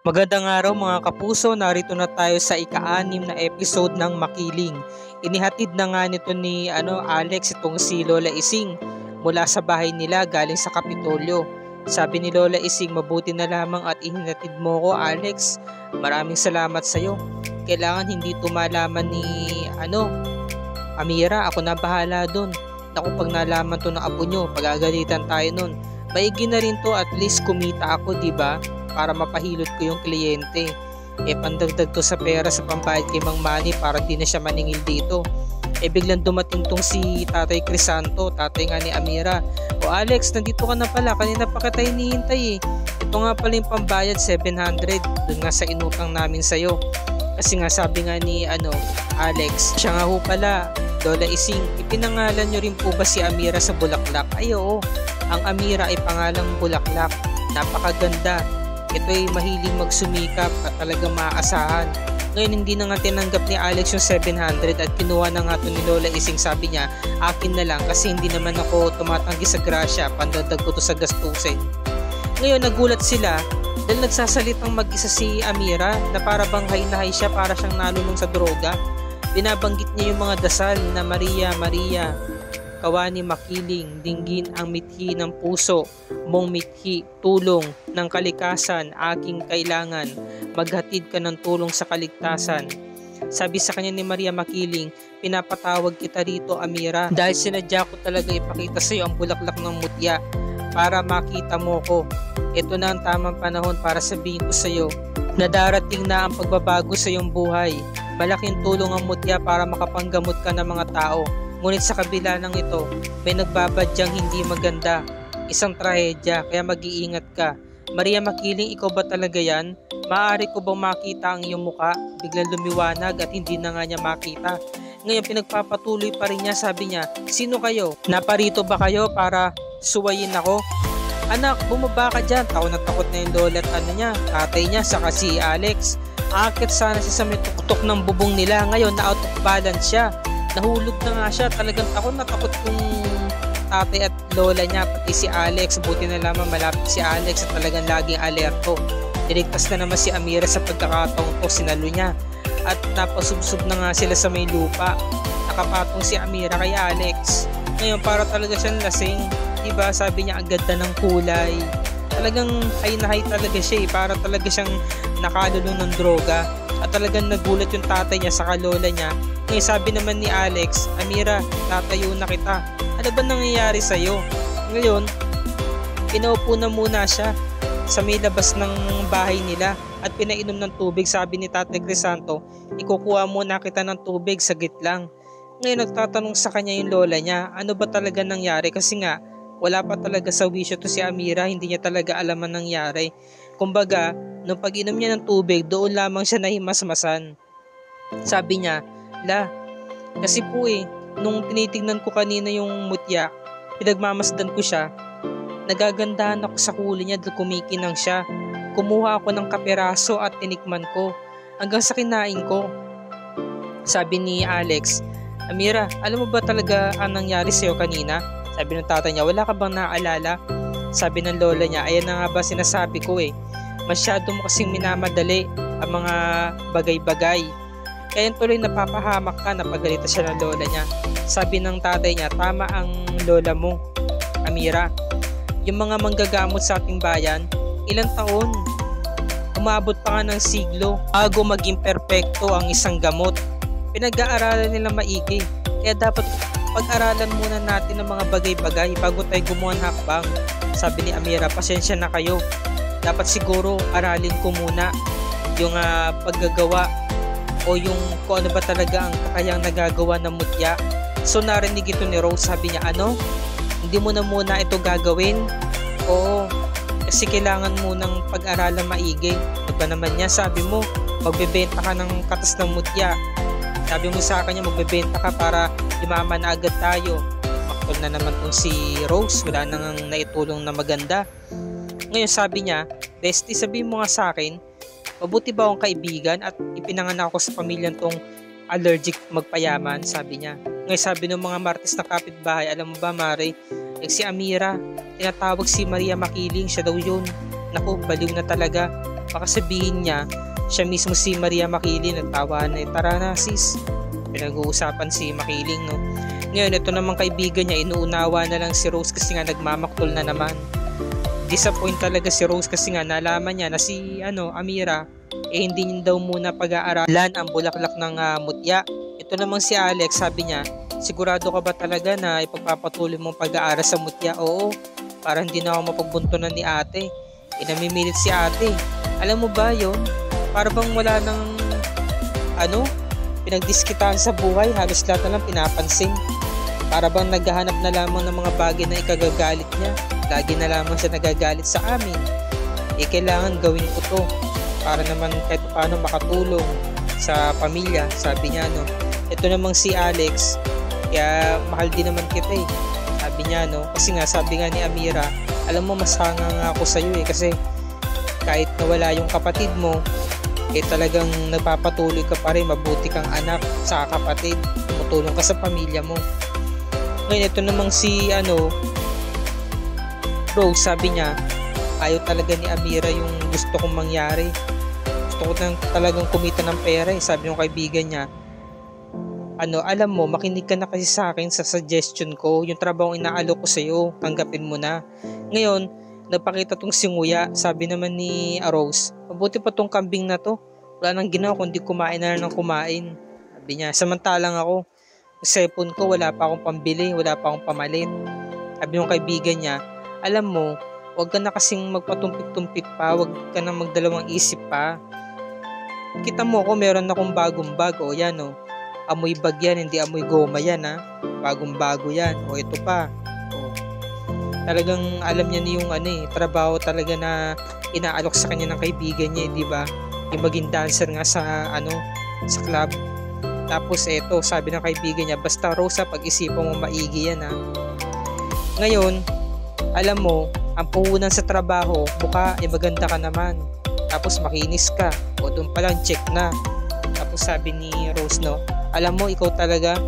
Magandang araw mga kapuso, narito na tayo sa ika-6 na episode ng Makiling. Inihatid na nga nito ni Alex itong si Lola Ising mula sa bahay nila galing sa Kapitolyo. Sabi ni Lola Ising, mabuti na lamang at ihinatid mo ko, Alex. Maraming salamat sa iyo. Kailangan hindi tumalaman ni Amira, ako na bahala dun. Naku, pag nalaman to ng apo nyo, pagagalitan tayo nun. Maigi na rin to, at least kumita ako, di ba? Para mapahilot ko yung kliyente. Pandagdag to sa pera sa pambayad kay Mang Manny para di na siya maningil dito. Biglang dumating tong si Tatay Crisanto, tatay nga ni Amira. O Alex, nandito ka na pala, kanina pa kita hinihintay eh. Ito nga pala yung pambayad, 700, dun nga sa inutang namin sa'yo. Kasi nga sabi nga ni Alex, siya nga ho pala, Lola Ising, ipinangalan nyo rin po ba si Amira sa Bulaklak? Ay oo, ang Amira ay pangalang Bulaklak, napakaganda. Ito ay mahilig magsumikap at talagang maaasahan. Ngayon hindi na nga tinanggap ni Alex yung 700 at kinuha na nga ito ni Lola Ising. Sabi niya, akin na lang kasi hindi naman ako tumatanggi sa grasya, pandadag ko to sa gastusin. Ngayon nagulat sila dahil nagsasalitang mag-isa si Amira na para bang hay siya, para siyang nalulong sa droga. Binabanggit niya yung mga dasal na Maria, Maria, kawani makiling, dinggin ang mithi ng puso, mong mithi, tulong ng kalikasan, aking kailangan, maghatid ka ng tulong sa kaligtasan. Sabi sa kanya ni Maria Makiling, pinapatawag kita rito, Amira, dahil sinadya ko talaga ipakita sa iyo ang bulaklak ng mutya para makita mo ko. Ito na ang tamang panahon para sabihin ko sa iyo na darating na ang pagbabago sa iyong buhay. Malaking tulong ang mutya para makapanggamot ka ng mga tao. Ngunit sa kabila ng ito, may nagbabadyang hindi maganda. Isang trahedya, kaya mag-iingat ka. Maria Makiling, ikaw ba talaga yan? Maaari ko bang makita ang iyong muka? Biglang lumiwanag at hindi na nga niya makita. Ngayon pinagpapatuloy pa rin niya, sabi niya, sino kayo? Naparito ba kayo para suwayin ako? Anak, bumaba ka dyan. Takot na takot na yung lola at tatay niya, saka si Alex. Akit sana siya sa may tuktok ng bubong nila. Ngayon na out of balance siya. Nahulog na nga siya. Talagang takot na takot yung tatay at lola niya, pati si Alex. Buti na lamang malapit si Alex at talagang laging alerto. Niligtas na naman si Amira sa pagkakataong to, sinalo niya. At napasubsob na nga sila sa may lupa. Nakapatong si Amira kay Alex. Ngayon para talaga siyang lasing. Diba sabi niya, ang ganda ng kulay. Talagang high na high talaga siya eh. Para talaga siyang nakalulong ng droga. At talagang nagulat yung tatay niya sa lola niya. Ngayon sabi naman ni Alex, Amira, tatayo na kita. Ano ba nangyayari sa'yo? Ngayon, pinaupo na muna siya sa may labas ng bahay nila at pinainom ng tubig. Sabi ni Tatay Crisanto, ikukuha muna kita ng tubig, saglit lang. Ngayon nagtatanong sa kanya yung lola niya, ano ba talaga nangyari? Kasi nga, wala pa talaga sa wisyo to si Amira, hindi niya talaga alam ang nangyari. Kumbaga, nung pag-inom niya ng tubig, doon lamang siya nahimasmasan. Sabi niya, la, kasi po nung tinitignan ko kanina yung mutya, pinagmamasdan ko siya, nagagandahan ako sa kulay niya dahil kumikinang siya. Kumuha ako ng kaperaso at tinikman ko, hanggang sa kinain ko. Sabi ni Alex, Amira, alam mo ba talaga ang nangyari sa'yo kanina? Sabi ng tatay niya, wala ka bang naaalala? Sabi ng lola niya, ayan na nga ba sinasabi ko masyado mo kasing minamadali ang mga bagay-bagay. Kaya tuloy napapahamak ka, napagalitan siya ng lola niya. Sabi ng tatay niya, tama ang lola mo, Amira. Yung mga manggagamot sa ating bayan, ilang taon? Umabot pa nga ng siglo bago maging perpekto ang isang gamot. Pinag-aaralan nila maigi. Kaya dapat pag-aralan muna natin ng mga bagay-bagay bago tayo gumawa ng hakbang. Sabi ni Amira, pasensya na kayo. Dapat siguro aralin ko muna yung paggagawa o yung kung ano ba talaga ang kakayang nagagawa ng mutya. So narinig ito ni Rose, sabi niya, ano? Hindi mo na muna ito gagawin? Oo, kasi kailangan munang pag-aralan maigi. Ano ba naman niya? Sabi mo, magbebenta ka ng katas ng mutya. Sabi mo sa kanya, magbebenta ka para yumaman na agad tayo. Maktol na naman kung si Rose, wala nang naitulong na maganda. Ngayon sabi niya, bestie, sabi mo nga sa akin, mabuti ba akong kaibigan at ipinanganak ako sa pamilyang tong allergic magpayaman, sabi niya. Ngayon sabi ng mga martis na kapitbahay, alam mo ba Mare, si Amira, tinatawag si Maria Makiling, siya daw yun. Naku, baliw na talaga. Baka sabihin niya, siya mismo si Maria Makiling nagtawanan na, tara na sis. Pinag-uusapan si Makiling, no. Ngayon, ito naman kaibigan niya, inuunawa na lang si Rose kasi nga nagmamaktol na naman. Disappoint talaga si Rose kasi nga nalaman niya na si Amira hindi niya daw muna pag-aaralan ang bulaklak ng mutya. Ito namang si Alex, sabi niya, sigurado ka ba talaga na ipagpapatuloy mong pag-aaral sa mutya? Oo, para hindi na ako mapagbuntunan ni ate. Namimilit si ate. Alam mo ba yon? Para bang wala nang pinagdiskitahan sa buhay, halos lahat na lang pinapansin. Para bang naghahanap na lamang ng mga bagay na ikagagalit niya. Lagi na lamang siya nagagalit sa amin. Kailangan gawin ko to para naman kahit paano makatulong sa pamilya, sabi niya, no. Ito namang si Alex, kaya mahal din naman kita sabi niya, no. Kasi nga sabi nga ni Amira, alam mo mas hanga nga ako sa iyo kasi kahit nawala yung kapatid mo, talagang nagpapatuloy ka pa rin, mabuti kang anak sa kapatid, tumutulong ka sa pamilya mo. Ngayon ito namang si Rose, sabi niya, ayaw talaga ni Amira yung gusto kong mangyari. Gusto ko talagang kumita ng pera sabi ng kaibigan niya. Alam mo, makinig ka na kasi sa akin sa suggestion ko, yung trabaho inaalok ko sa iyo, tanggapin mo na. Ngayon, napakita tong si Nguya, sabi naman ni Rose, mabuti pa tong kambing na to, wala nang ginawa kundi kumain na lang ng kumain. Sabi niya, samantalang ako, cellphone ko wala pa akong pambili, wala pa akong pamalit. Sabi ng kaibigan niya, alam mo, huwag ka na kasing magpatumpik-tumpik pa, huwag ka na magdalawang isip pa. Kita mo ko, meron akong bagong bago, yan amoy bag yan, hindi amoy goma yan bagong bago yan, ito pa. Talagang alam niya na yung trabaho talaga na inaalok sa kanya ng kaibigan niya, di ba? Yung maging dancer nga sa sa club. Tapos eto, sabi ng kaibigan niya, basta Rosa, pag-isipan mo maigi yan Ngayon, alam mo, ang puhunan sa trabaho, mukha maganda ka naman. Tapos makinis ka. O doon pa lang check na. Tapos sabi ni Rose, alam mo, ikaw talagang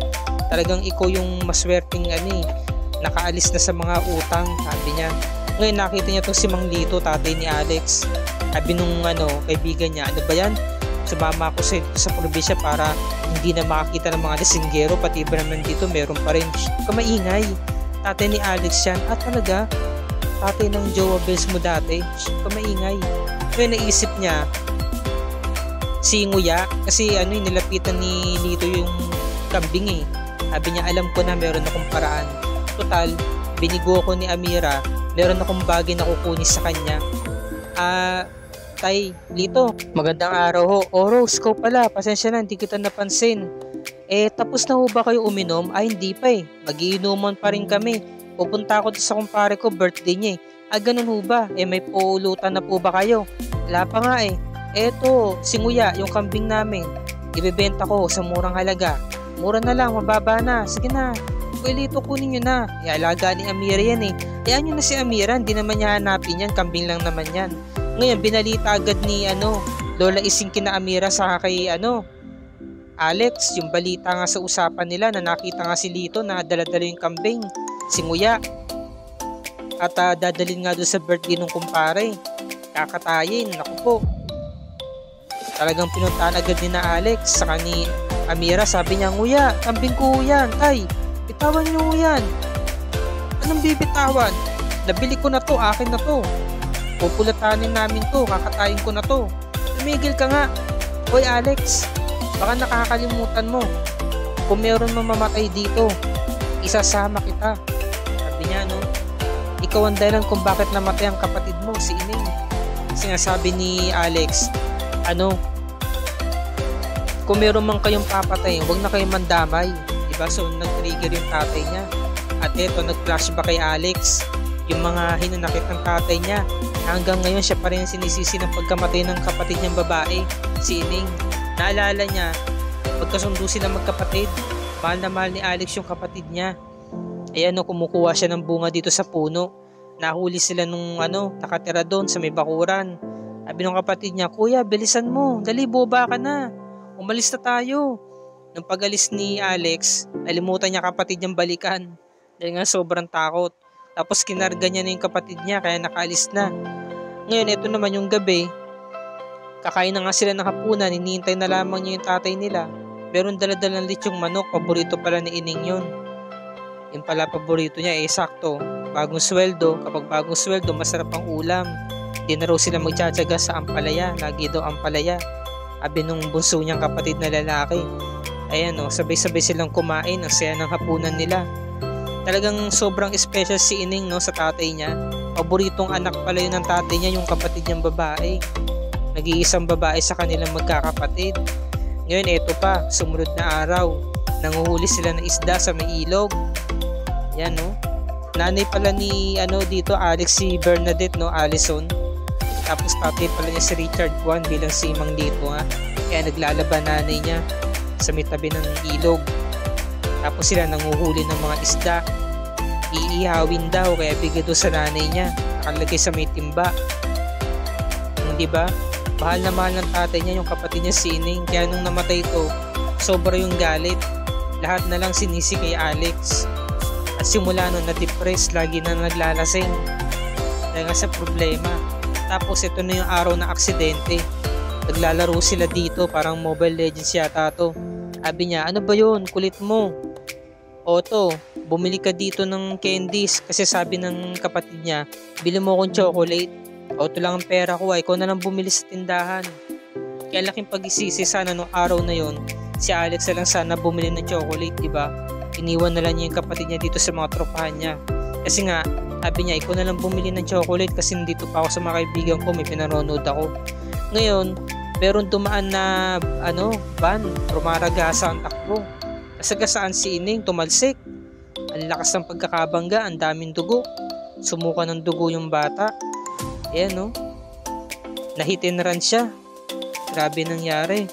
ikaw yung maswerteng nakaalis na sa mga utang, sabi niya. Ngayon nakita niya itong si Mang Lito, tatay ni Alex. Sabi nung kaibigan niya, ano ba yan? Sumama ako sa probinsya para hindi na makakita ng mga lasinggero, pati ba naman dito meron pa rin. Kamaingay. Tatay ni Alex yan. Talaga? Tatay ng Jowa Bells mo dati? Kamaingay. Ngayon naisip niya, si Nguya, kasi nilapitan ni Lito yung kambing Sabi niya, alam ko na meron akong paraan. Total, binigo ko ni Amira, meron akong bagay na kukunis sa kanya. Tay, Lito, magandang araw ho. Rose, ko pala, pasensya na, hindi kita napansin. Tapos na ho ba kayo uminom? Hindi pa Magiinuman pa rin kami. Pupunta ako sa kumpare ko, birthday niya ganun ho ba? May puulutan na po ba kayo? Wala pa nga Eto, si Nguya, yung kambing namin. Ibebenta ko sa murang halaga. Mura na lang, mababa na. Sige na. Lito, kunin nyo na. Alaga ni Amira yan Hayaan nyo na si Amira, hindi naman niya hanapin yan. Kambing lang naman yan. Ngayon, binalita agad ni Lola Ising kina Amira sa kay Alex, yung balita nga sa usapan nila na nakita nga si Lito na dala-dala yung kambing, si Nguya. At dadalhin nga doon sa birthday ng kumpare. Kakatayin, naku po. Talagang pinuntahan agad ni na Alex sa ni Amira, sabi niya, Nguya, kambing ko yan, tay, bitawan nyo yan. Anong bibitawan? Nabili ko na to, akin na to. Pupulatanin namin to, kakatayin ko na to. Tumigil ka nga. Hoy Alex, baka nakakalimutan mo. Kung meron mamamatay dito, isasama kita. Sabi niya, ikaw ang dahilan kung bakit namatay ang kapatid mo, si Ining. Kasi nga sabi ni Alex, kung meron man kayong papatay, huwag na kayong mandamay. Diba? So, nag-trigger yung tatay niya. At eto, nag-flashback kay Alex. Yung mga hinanakit ng tatay niya. Hanggang ngayon, siya pa rin sinisisi ng pagkamatay ng kapatid niyang babae, si Ining. Naalala niya, pagkasundo sila magkapatid, mahal na mahal ni Alex yung kapatid niya. Kumukuha siya ng bunga dito sa puno. Nahuli sila nung nakatira doon sa may bakuran. Sabi ng kapatid niya, Kuya, bilisan mo. Dali, boba ka na. Umalis na tayo. Nung pag-alis ni Alex, nalimutan niya kapatid niyang balikan. Dahil nga sobrang takot. Tapos kinarga niya na yung kapatid niya kaya nakaalis na. Ngayon, ito naman yung gabi. Kakain na nga sila ng hapunan, hinihintay na lamang niya yung tatay nila. Meron dala-dalang lechong manok, paborito pala ni Ining yun. Yung pala paborito niya sakto. Bagong sweldo, kapag bagong sweldo masarap ang ulam. Di na raw sila magtsatsaga sa ampalaya, lagi daw ampalaya. Abi nung bunso niyang kapatid na lalaki. Ayan sabay-sabay silang kumain, ang saya ng hapunan nila. Talagang sobrang special si Ining sa tatay niya. Paboritong anak pala yun ng tatay niya, yung kapatid niyang babae. Nag-iisang babae sa kanilang magkakapatid. Ngayon eto pa, sumunod na araw, nanguhuli sila ng isda sa may ilog. Yan nanay pala ni dito Alex si Bernadette Allison. Tapos tatay pala niya si Richard Juan bilang si Mang Lito Kaya naglalaban nanay niya sa may tabi ng ilog. Tapos sila nanguhuli ng mga isda. Iihawin daw kaya bigay doon sa nanay niya. Nakalagay sa may timba. Di ba? Mahal na mahal ng tatay niya yung kapatid niya si Ining. Kaya nung namatay ito, sobra yung galit. Lahat na lang sinisi kay Alex. At simula nun na-depress, lagi na naglalasing. Dahil nga sa problema. Tapos ito na yung araw na aksidente. Naglalaro sila dito, parang Mobile Legends yata to. Sabi niya, ano ba yun? Kulit mo. Oto, bumili ka dito ng candies. Kasi sabi ng kapatid niya, bili mo akong chocolate. Oto lang ang pera ko, ikaw na lang bumili sa tindahan. Kaya laking pag-isisi sana nung araw na yon, si Alex na lang sana bumili ng chocolate, diba? Iniwan na lang niya yung kapatid niya dito sa mga tropahan niya. Kasi nga, sabi niya, ikaw na lang bumili ng chocolate kasi dito pa ako sa mga kaibigan ko, may pinanonood ako. Ngayon, meron dumaan na van, rumaragasa ang takbo. Kasagasaan si Ining, tumalsik. Ang lakas ng pagkakabangga, ang daming dugo. Sumuka ng dugo yung bata. Ayan nahitin run siya. Grabe nangyari.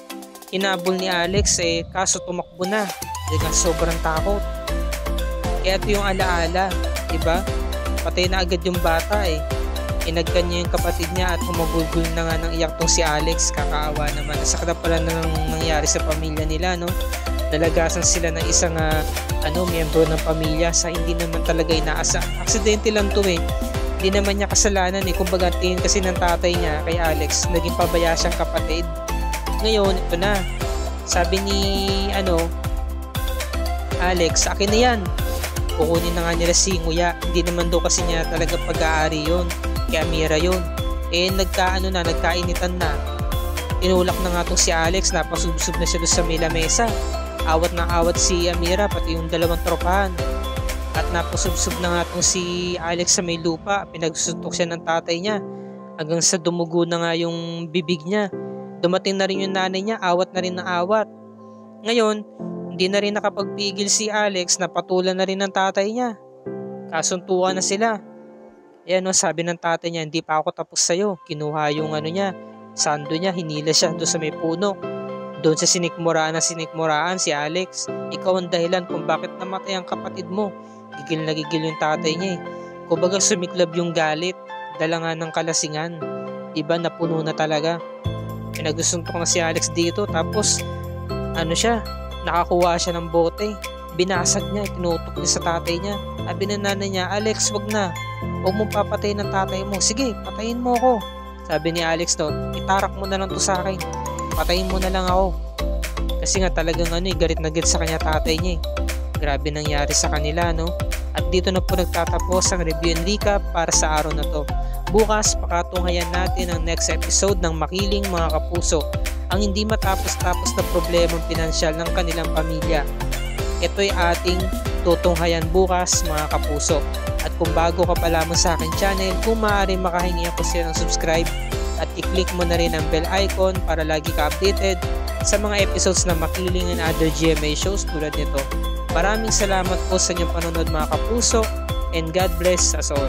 Hinabol ni Alex kaso tumakbo na. Dahil sobrang takot. Kaya ito yung alaala, diba? Patay na agad yung bata Inagkan niya yung kapatid niya at humagulgul na nga ng iyak tong si Alex. Kakaawa naman. Sakta pala nang nangyari sa pamilya nila Nalagasan sila ng isang miyembro ng pamilya sa hindi naman talaga inaasa. Aksidente lang to Hindi naman niya kasalanan kumbaga tingin kasi ng tatay niya kay Alex, naging pabaya siyang kapatid. Ngayon, ito na. Sabi ni Alex, akin na yan. Kukunin na nga nila si Nguya. Hindi naman daw kasi niya talaga pag-aari yun. Kay Amira yun. Nagkainitan na. Inulak na nga tong si Alex, napasubsob na siya doon sa may lamesa. Awat na awat si Amira, pati yung dalawang tropahan. At napasubsob na nga tong si Alex sa may lupa. Pinagsusuntok siya ng tatay niya. Hanggang sa dumugo na nga yung bibig niya. Dumating na rin yung nanay niya, awat na rin ng awat. Ngayon, hindi na rin nakapagpigil si Alex, napatulan na rin ng tatay niya. Kasuntukan na sila. Ayan sabi ng tatay niya, hindi pa ako tapos sa'yo. Kinuha yung sando niya, hinila siya doon sa may puno. Doon sa sinikmuraan si Alex. Ikaw ang dahilan kung bakit namatay ang kapatid mo. Gigil na gigil yung tatay niya Kumbaga sumiklab yung galit, dala nga ng kalasingan. Diba napuno na talaga. Pinagsusuntok na si Alex dito, tapos nakakuha siya ng bote. Binasag niya, tinutok niya sa tatay niya. Sabi ng nanay niya, Alex, wag na. Huwag mong papatayin ng tatay mo. Sige, patayin mo ako. Sabi ni Alex itarak mo na lang to sa akin. Patayin mo na lang ako. Kasi nga talagang galit na galit sa kanya tatay niya Grabe nangyari sa kanila At dito na po nagtatapos ang review and recap para sa araw na to. Bukas, pakatunghayan natin ang next episode ng Makiling Mga Kapuso, ang hindi matapos-tapos na problemang pinansyal ng kanilang pamilya. Ito'y ating tutunghayan bukas mga kapuso. At kung bago ka pa lamang sa aking channel, kung maaari makahingi ako sa ng subscribe at i-click mo na rin ang bell icon para lagi ka updated sa mga episodes na Makiling and other GMA shows tulad nito. Maraming salamat po sa inyong panonood mga kapuso, and God bless us all.